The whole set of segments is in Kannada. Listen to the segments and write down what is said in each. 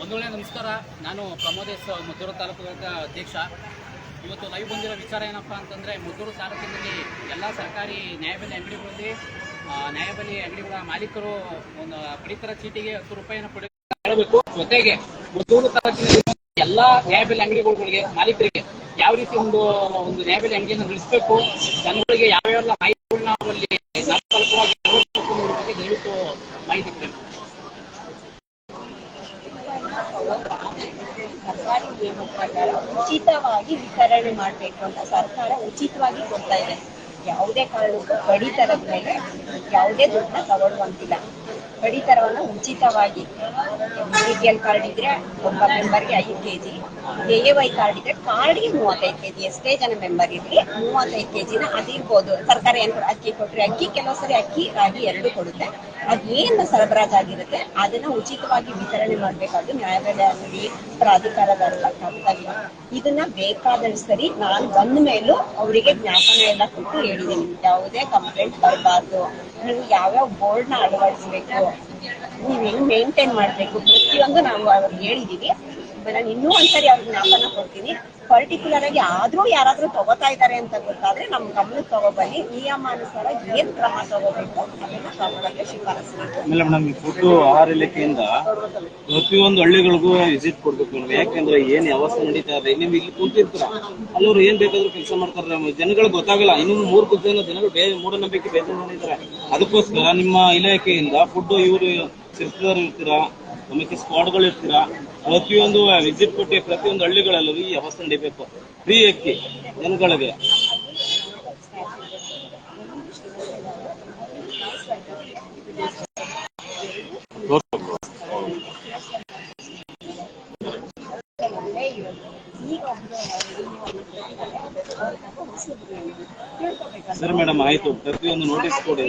ಒಂದು ವೇಳೆ ನಮಸ್ಕಾರ. ನಾನು ಪ್ರಮೋದ್ ಎಸ್, ಮದ್ದೂರು ತಾಲೂಕು ಅಧ್ಯಕ್ಷ. ಇವತ್ತು ಲೈವ್ ಬಂದಿರೋ ವಿಚಾರ ಏನಪ್ಪ ಅಂತಂದರೆ, ಮದ್ದೂರು ತಾಲೂಕಿನಲ್ಲಿ ಎಲ್ಲ ಸರ್ಕಾರಿ ನ್ಯಾಯಬೆಲೆ ಅಂಗಡಿಗಳಲ್ಲಿ ನ್ಯಾಯಬೆಲೆ ಅಂಗಡಿಗಳ ಮಾಲೀಕರು ಒಂದು ಪಡಿತರ ಚೀಟಿಗೆ 10 ರೂಪಾಯಿನ ಪಡೆಯಬೇಕು. ಜೊತೆಗೆ ಮದ್ದೂರು ತಾಲೂಕಿನಲ್ಲಿ ಎಲ್ಲ ನ್ಯಾಯಬೆಲೆ ಅಂಗಡಿಗಳಿಗೆ ಮಾಲೀಕರಿಗೆ ಯಾವ ರೀತಿ ಒಂದು ನ್ಯಾಯಬೆಲೆ ಅಂಗಡಿಯನ್ನು ನಡೆಸಬೇಕು, ಜನಗಳಿಗೆ ಯಾವ್ಯಾವ ಮಾಹಿತಿಗಳನ್ನ ಅವರಲ್ಲಿ ದಯವಿಟ್ಟು ಮಾಹಿತಿ ಕೊಡಿ. ಸರ್ಕಾರಿ ನಿಯಮ ಪ್ರಕಾರ ಉಚಿತವಾಗಿ ವಿತರಣೆ ಮಾಡಬೇಕು ಅಂತ ಸರ್ಕಾರ ಉಚಿತವಾಗಿ ಕೊಡ್ತಾ ಇದೆ. ಯಾವುದೇ ಕಾರಣಕ್ಕೂ ಪಡಿತರದ ಮೇಲೆ ಯಾವುದೇ ದುಡ್ಡನ್ನ ತಗೊಳ್ಳುವಂತಿಲ್ಲ. ಪಡಿತರವನ್ನು ಉಚಿತವಾಗಿ BPL ಕಾರ್ಡ್ ಇದ್ರೆ ಒಬ್ಬ ಮೆಂಬರ್ಗೆ 5 kg, AAY ಕಾರ್ಡ್ ಇದ್ರೆ ಕಾರ್ಡ್ಗೆ 35 kg. ಎಷ್ಟೇ ಜನ ಮೆಂಬರ್ ಇರಲಿ 35 kgನ ಅದಿರ್ಬೋದು. ಸರ್ಕಾರ ಏನು ಅಕ್ಕಿ ಕೊಟ್ಟರೆ ಅಕ್ಕಿ, ಕೆಲವು ಸರಿ ಅಕ್ಕಿ ರಾಗಿ 2 ಕೊಡುತ್ತೆ. ಅದೇನು ಸರಬರಾಜಾಗಿರುತ್ತೆ ಅದನ್ನ ಉಚಿತವಾಗಿ ವಿತರಣೆ ಮಾಡಬೇಕಾದ್ದು ನ್ಯಾಯಬೆಲೆ ಅಂಗಡಿ ಪ್ರಾಧಿಕಾರದವರ ಕರ್ತವ್ಯ. ಇದನ್ನ ಬೇಕಾದಷ್ಟು ಸರಿ ನಾನು ಬಂದ ಮೇಲೂ ಅವರಿಗೆ ಜ್ಞಾಪನ ಎಲ್ಲ ಕೊಟ್ಟು ಹೇಳಿದ್ದೀನಿ, ಯಾವುದೇ ಕಂಪ್ಲೇಂಟ್ ಬರಬಾರ್ದು, ನೀವು ಯಾವ್ಯಾವ ಬೋರ್ಡ್ನ ಅಳವಡಿಸ್ಬೇಕು, ನೀವು ಹೆಂಗ್ ಮೇಂಟೈನ್ ಮಾಡಬೇಕು, ಪ್ರತಿಯೊಂದು ನಾವು ಅವ್ರಿಗೆ ಹೇಳಿದ್ದೀವಿ. ನಾನು ಇನ್ನೂ ಒಂದ್ಸರಿ ಅವ್ರಿಗೆ ಜ್ಞಾಪನ ಕೊಡ್ತೀನಿ. ಪರ್ಟಿಕ್ಯುಲರ್ ಆಗಿ ಆದ್ರೂ ಯಾರಾದ್ರೂ ತಗೋತಾ ಇದ್ದಾರೆ ಅಂತ ಗೊತ್ತಾದ್ರೆ ನಮ್ ಗಮನಕ್ಕೆ ತಗೋಬನ್ನಿ. ನಿಯಮಾನುಸಾರ ಏನ್ ಕ್ರಮ ತಗೋಬೇಕು ಅದನ್ನ ತಗೊಳ್ಳೋಕೆ ಶಿಫಾರಸು. ಮೇಡಮ್, ಫುಡ್ ಆಹಾರ ಇಲಾಖೆಯಿಂದ ಪ್ರತಿಯೊಂದು ಹಳ್ಳಿಗಳಿಗೂ ವಿಸಿಟ್ ಕೊಡ್ಬೇಕು ಮೇಡಮ್. ಯಾಕೆಂದ್ರೆ ಏನ್ ವ್ಯವಸ್ಥೆ ನಡೀತಾ ಇದೆ, ನೀವು ಇಲ್ಲಿ ಕೂತಿರ್ತೀರ, ಅಲ್ಲವ್ರು ಏನ್ ಬೇಕಾದ್ರೂ ಕೆಲಸ ಮಾಡ್ತಾರೆ, ಜನಗಳಿಗೆ ಗೊತ್ತಾಗಲ್ಲ. ಇನ್ನೊಂದು 3 ಜನಗಳು ಮೂಢನಂಬಿಕೆ ಬೇಜಾರಿದ್ದಾರೆ. ಅದಕ್ಕೋಸ್ಕರ ನಿಮ್ಮ ಇಲಾಖೆಯಿಂದ ಫುಡ್ ಇವರು ಸಿರ್ಸಿದವರು ಇರ್ತೀರಾ, ನಮಗೆ ಸ್ಕ್ವಾಡ್ಗಳು ಇರ್ತೀರಾ, ಪ್ರತಿಯೊಂದು ವಿಸಿಟ್ ಕೊಟ್ಟು ಪ್ರತಿಯೊಂದು ಹಳ್ಳಿಗಳಲ್ಲೂ ಈ ವ್ಯವಸ್ಥೆ ನಡೀಬೇಕು. ಫ್ರೀ ಅಕ್ಕಿ ಜನಗಳಿಗೆ. ಸರಿ ಮೇಡಮ್, ಆಯ್ತು. ಪ್ರತಿಯೊಂದು ನೋಟಿಸ್ ಕೊಡಿ.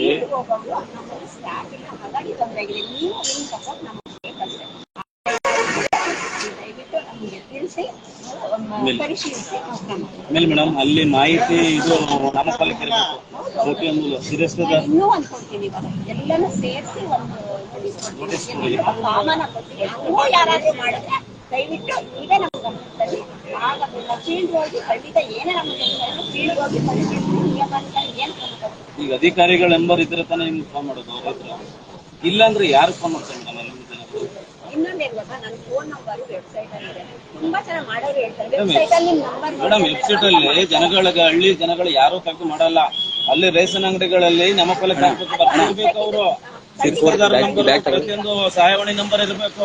ಆಮೇಲೆ ಮೇಡಮ್, ಅಲ್ಲಿ ಮಾಹಿತಿ ಇದು ನಾಮಫಲಕ ಇರಬೇಕು. ಪ್ರತಿಯೊಂದು ಶಿರಸ್ತದ ಎಲ್ಲನೂ ಸೇರಿಸಿ ನೋಟಿಸ್ ಕೊಡಿ. ಯಾರಾದ್ರೂ ಮಾಡಿದ್ರೆ ದಯವಿಟ್ಟು ನೀವೇ ನಮ್ಗೆ ಗಮನಿಸ್ತೀವಿ. ಆಗೋದಿಲ್ಲ ಫೀಲ್ಡ್ ಹೋಗಿ ಖಂಡಿತ ಏನೇ ನಮ್ಗೆ ಫೀಲ್ಡ್ ಹೋಗಿ ಏನು. ಈಗ ಅಧಿಕಾರಿಗಳ ನಂಬರ್ ಇದ್ರೆ ತಾನೇ ನಿಮ್ಗೆ ಫೋನ್ ಮಾಡೋದು, ಅವ್ರ ಹತ್ರ. ಇಲ್ಲಾಂದ್ರೆ ಯಾರು ಫೋನ್ ಮಾಡ್ತಾರೆ ಮೇಡಮ್? ಇನ್ನೊಂದೇನು ಗೊತ್ತಾ, ನನ್ನ ಫೋನ್ ನಂಬರ್ ವೆಬ್ಸೈಟ್ ಅಲ್ಲಿ ಇದೆ. ತುಂಬಾ ಜನ ಮಾಡೋರು ಹೇಳ್ತಾರೆ ವೆಬ್ಸೈಟ್ ಅಲ್ಲಿ ನಂಬರ್. ಮೇಡಮ್, ವೆಬ್ಸೈಟ್ ಅಲ್ಲಿ ಜನಗಳಿಗೆ, ಹಳ್ಳಿ ಜನಗಳು ಯಾರು ಕಲ್ತು ಮಾಡಲ್ಲ. ಅಲ್ಲಿ ರೇಷನ್ ಅಂಗಡಿಗಳಲ್ಲಿ ನಾಮಫಲಕ ಹಾಕ್ಬೇಕು. ಅವರು ಪ್ರತಿಯೊಂದು ಸಹಾಯವಾಣಿ ನಂಬರ್ ಇರಬೇಕು.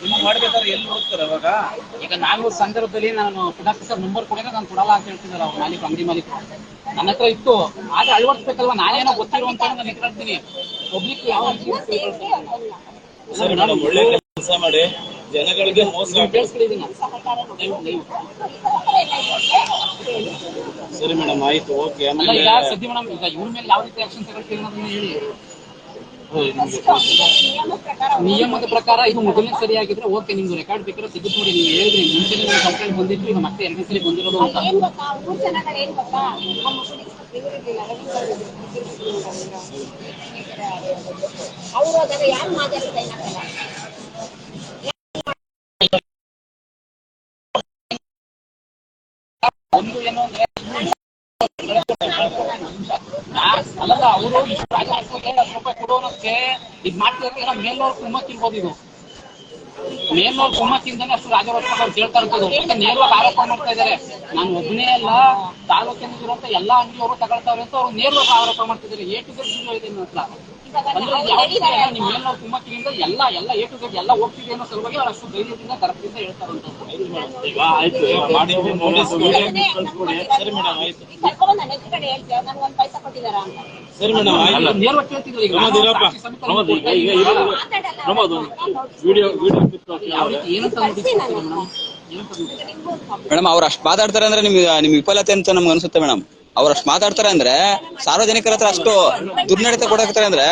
ಇಲ್ಲಿ ಮಾಡ್ಬೇಕಾದ್ರೆ ಎಲ್ಲಿ ಹೋಗ್ತಾರೆ ಅವಾಗ? ಈಗ ನಾನು ಸಂದರ್ಭದಲ್ಲಿ ನಾನು ಸರ್ ನಂಬರ್ ಕೊಡಿದ್ರೆ ನಾನು ಕೊಡಲ್ಲ ಅಂತ ಹೇಳ್ತಿದ್ದಾರೆ ಅವ್ರ ಮಾಲೀಕ, ಅಂಗಡಿ ಮಾಲೀಕರು. ನನ್ನ ಹತ್ರ ಇತ್ತು, ಆದ್ರೆ ಅಳವಡಿಸ್ಬೇಕಲ್ವಾ, ನಾನೇನೋ ಗೊತ್ತಿರುವಂತ ನಾನು ಇಟ್ಕೊಳ್ತೀನಿ. ಪಬ್ಲಿಕ್ ಯಾವ ಸರಿ ಮೇಡಮ್, ಒಳ್ಳೆ ಕೆಲಸ ಮಾಡಿ, ಜನಗಳಿಗೆ ಮೋಸ. ಸರಿ ಮೇಡಮ್, ಆಯ್ತು, ಓಕೆ. ಈಗ ಸದ್ಯ ಮೇಡಮ್, ಈಗ ಇವ್ರ ಮೇಲೆ ಯಾವ ರೀತಿ ಆಕ್ಷನ್ ತಗೊಳ್ತೀವಿ ಅನ್ನೋದನ್ನ ಹೇಳಿ. ನಿಯಮದ ಪ್ರಕಾರ ಇದು ಮೊದಲನೇ ಸರಿ ಆಗಿದ್ರೆ ಓಕೆ, ನಿಮ್ದು ರೆಕಾರ್ಡ್ ಬೇಕಾದ್ರೆ ಸಿಗುತ್ತೆ ನೋಡಿ. ನೀವು ಹೇಳಿದ್ರಿ ಮುಂಚೆ ನಿಮ್ಗೆ ಕಂಪ್ಲೇಂಟ್ ಬಂದಿತ್ತು, ಈಗ ಮತ್ತೆ 2ನೇ ಸರಿ ಬಂದಿರೋದು ಅಂತ. ಅವರು ಅದರ ಯಾರು ಮಾತಾಡ್ತಾ ಇಲ್ಲ. ಒಂದು ಏನು ಅಂದ್ರೆ ಅಲ್ಲಲ್ಲ, ಅವರು 10 ರೂಪಾಯಿ ಕೊಡೋನಕ್ಕೆ ಇದು ಮಾಡ್ತಿದ್ರೆ ಏನೋ ಮೇಲ್ನವ್ರು ಕುಮ್ಮಕ್ಕಿರ್ಬೋದು. ಇದು ಮೇಲ್ನವ್ರು ಕುಮ್ಮಕ್ಕಿಂದಾನೆ ಅಷ್ಟು ರಾಜರೋಷ ಅವ್ರು ಕೇಳ್ತಾ ಇರ್ತದೆ. ಮತ್ತೆ ನೇರವಾಗಿ ಆರೋಪ ಮಾಡ್ತಾ ಇದ್ದಾರೆ. ನಾನು ಒಬ್ಬನೇ ಅಲ್ಲ, ತಾಲೂಕಿನಲ್ಲಿರುವಂತ ಎಲ್ಲಾ ಅಂಗಡಿಯವರು ತಗೊಳ್ತಾವ್ರೆ ಅಂತ ಅವ್ರು ನೇರವಾಗಿ ಆರೋಪ ಮಾಡ್ತಿದ್ದಾರೆ. A to Z ವಿಡಿಯೋ ಇದೆ ನನ್ನ ಹತ್ರ. ಅಂದ್ರೆ ನಿಮ್ ಮೇಲ್ನವ್ರು ಕುಮ್ಮಕ್ಕಿನಿಂದ ಎಲ್ಲ A to Z ಎಲ್ಲ ಹೋಗ್ತಿದೆ ಅನ್ನೋ ಸಲುವಾಗಿ ಅವ್ರು ಅಷ್ಟು ಧೈರ್ಯದಿಂದ ಗರ್ಭದಿಂದ ಹೇಳ್ತಾರಂತ. ಸರಿ ಮೇಡಮ್, ಆಯ್ತು. ಸರಿ ಮೇಡಮ್, ಆಯ್ತು. ನೇರವಾಗಿ ಕೇಳ್ತಿದ್ರು. ಮೇಡಮ್, ಅವ್ರು ಅಷ್ಟು ಮಾತಾಡ್ತಾರೆ ಅಂದ್ರೆ ನಿಮ್ಗೆ ವಿಫಲತೆ ಅಂತ ನಮ್ಗೆ ಅನ್ಸುತ್ತೆ ಮೇಡಮ್. ಅವ್ರು ಅಷ್ಟು ಮಾತಾಡ್ತಾರೆ ಅಂದ್ರೆ ಸಾರ್ವಜನಿಕರ ಹತ್ರ ಅಷ್ಟು ದುರ್ನಡತೆ ಕೊಡಾಕ್ತಾರೆ ಅಂದ್ರೆ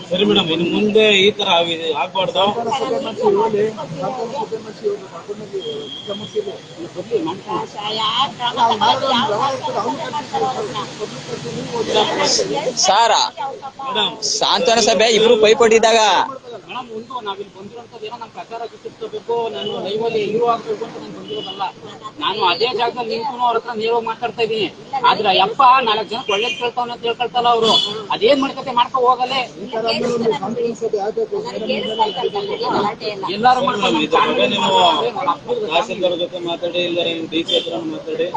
ಸರಿ ಮೇಡಮ್, ಇನ್ನು ಮುಂದೆ ಈ ತರ ಆಗ್ಬಾರ್ದು. ಸಾರ ಸಾಂತ್ವನ ಸಭೆ ಇಬ್ರು ಪೈಪೋಟಿದ್ದಾಗ ಮೇಡಮ್, ಒಂದು ನಾವಿಲ್ಲಿ ಬಂದಿರೋಂಥದ್ದು ಏನೋ ನಮ್ಮ ಪ್ರಚಾರ ಚಿತ್ರಿಸಬೇಕು, ನಾನು ಲೈವಲ್ಲಿ ಹೀರೋ ಆಗ್ಬೇಕು ಅಂತ ನಾನು ಬಂದಿರೋದಲ್ಲ. ನಾನು ಅದೇ ಜಾಗದಲ್ಲಿ ನಿಂತು ಅವ್ರ ಹತ್ರ ನೇರವಾಗಿ ಮಾತಾಡ್ತಾ ಇದ್ದೀನಿ. ಆದ್ರೆ ಯಪ್ಪ 4 ಜನಕ್ಕೆ ಒಳ್ಳೇದ್ ಕೇಳ್ತಾವ ಅಂತ ಹೇಳ್ಕೊಳ್ತಲ್ಲ ಅವರು. ಅದೇನ್ ಮಾಡ್ಕತೆ ಮಾಡ್ಕೊ ಹೋಗಲೇ ಎಲ್ಲಾರು ತಹಸೀಲ್ದಾರ್ ಜೊತೆ ಮಾತಾಡಿ, ಇಲ್ಲ DC ಹತ್ರ ಮಾತಾಡಿ.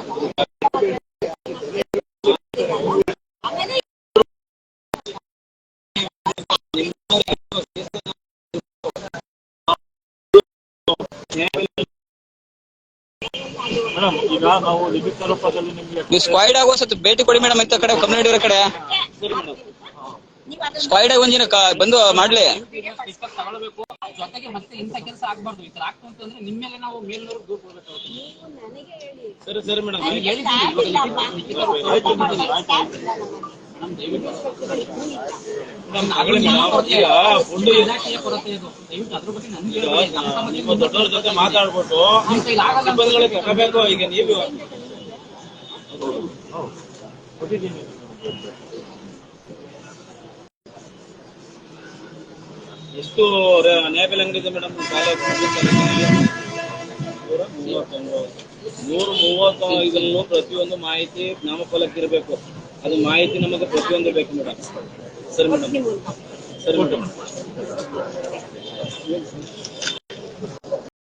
ಈಗ ನಾವು ಲಿಮಿಟ್ ರೂಪದಲ್ಲಿ ನಿಮ್ಗೆ ನೀವು ಸ್ಕ್ವಾಯ್ಡ್ ಆಗೋ ಸ್ವಲ್ಪ ಭೇಟಿ ಕೊಡಿ ಮೇಡಮ್, ಇಂಥ ಕಡೆ ಕಮ್ಯುನಿಟಿ ಇರೋ ಕಡೆ ಸ್ಕ್ವಾಯ್ಡ್ ಆಗಿ ಒಂದಿನ ಬಂದು ಮಾಡ್ಲಿ. ತಗೊಳ್ಬೇಕು, ಜೊತೆಗೆ ಮತ್ತೆ ಇಂಥ ಕೆಲಸ ಆಗ್ಬಾರ್ದು. ಈ ತರ ಆಗ್ತು ಅಂತಂದ್ರೆ ನಿಮ್ಮ ಮೇಲೆ ನಾವು ಮೇಲ್ನವ್ರಿಗೆ ದೂರ ಕೊಡ್ಬೇಕು. ಸರಿ ಮೇಡಮ್, ಈಗ ಫುಡ್ ಇಲಾಖೆಯ ಕೊರತೆ ಇದು. ದಯವಿಟ್ಟು ಅದ್ರ ಬಗ್ಗೆ ನನಗೆ ನಿಮ್ಮ ದೊಡ್ಡವ್ರ ಜೊತೆ ಮಾತಾಡ್ಬಿಟ್ಟು ಸಿಬ್ಬಂದಿಗಳಿಗೆ ತಗೋಬೇಕು. ಈಗ ನೀವು ಎಷ್ಟು ನ್ಯಾಯಬೆಲೆ ಅಂಗಡಿ ಇದೆ ಮೇಡಮ್? 135 ಪ್ರತಿಯೊಂದು ಮಾಹಿತಿ ನಾಮಫಲಕ ಇರಬೇಕು. ಅದು ಮಾಹಿತಿ ನಮಗೆ ಪ್ರತಿಯೊಂದು ಬೇಕು ಮೇಡಮ್. ಸರಿ ಮೇಡಮ್, ಸರಿ ಮೇಡಮ್.